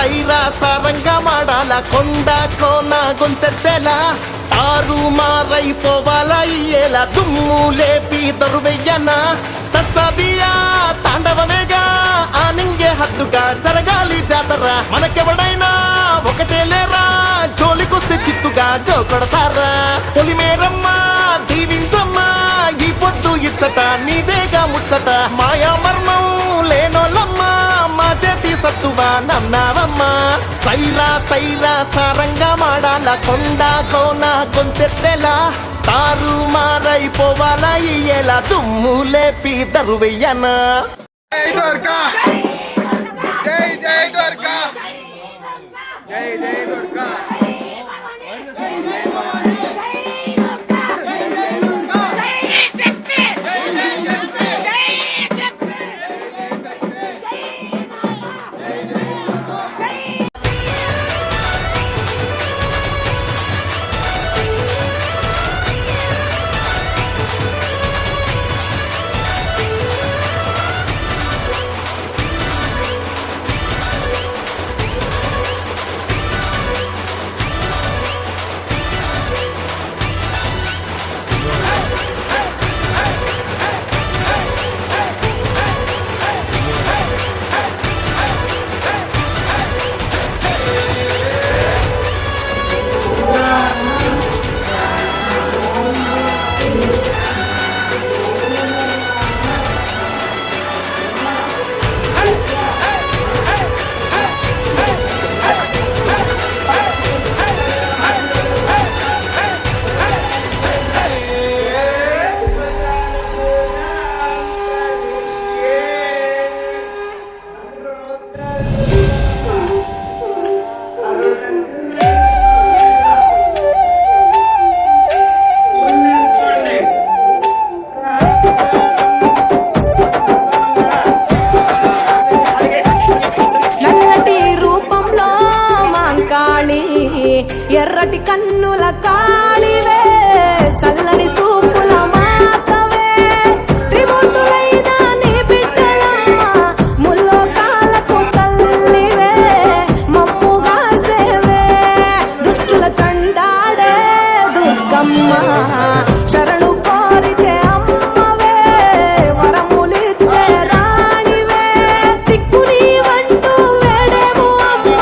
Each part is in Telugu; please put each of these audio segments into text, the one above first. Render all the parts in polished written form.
సైరా సారంగా మాడాల కొండ కోన గొంతెత్తెల తారు మారైపోవాల ఇయ్యేల దుమ్ము లేపి దరువెయ్యన తస్సదియా తాండవమేగా ఆనింగే హద్దుగా జరగాలి జాతర మనకెవడైనా ఒకటే లేరా జోలికొస్తే చిత్తుగా జోకొడతారా పొలిమేరమ్మ దీవించమ్మా ఈ పొద్దు ఇచ్చట నీదేగా ముచ్చట మాయా మర్మం లేనోళ్ళమ్మా మా చేతి సత్తువా నమ్మావమ్మా సైరా సైరా సారంగా మాడాల కొండ కోన గొంతెత్తెలా తారు మారైపోవాలా ఇయ్యేలా దుమ్ము లేపి దరువెయ్యనా జై దుర్గా జై జై దుర్గా జై జై దుర్గా ఎర్రటి కన్నుల కాళివే సల్లని సూపుల మాతవే త్రిమూర్తులైన నీ బిడ్డలమ్మ ముల్లోకాలకు తల్లివే మమ్ముగా సేవే దుష్టుల చండాడే దుర్గమ్మ శరణు కోరితే అమ్మవే వరములిచ్చే రాణివే దిక్కు నీవంటూ వేడేమో అమ్మ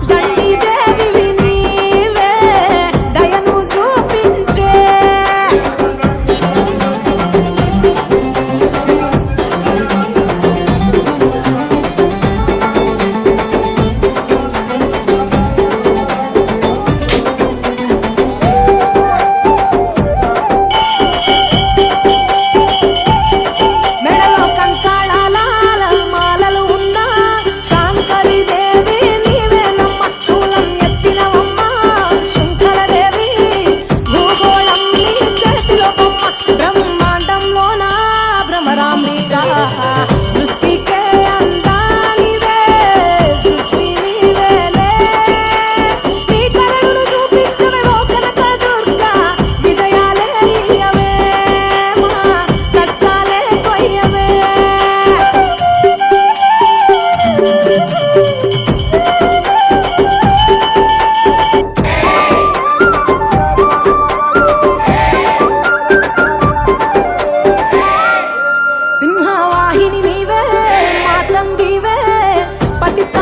దండి దేవివి నీవే దయను చూపించే మెడలో కంకణాల మాలలు ఉన్న శాంకరి దేవి నీవేనమ్మ శూలం ఎత్తినవమ్మ శంకరదేవి భూగోళం నీ చేతిలో బొమ్మ బ్రహ్మాండంలోన భ్రమరాంబిక సృష్టికే అందానివే సృష్టి నీవేలే నీ కరుణను చూపించవే ఓ కనక దుర్గా విజయాలే నీయవే మా కష్టాలే కొయ్యవే సింహవాహిని నీవే మాతంగివే పతిత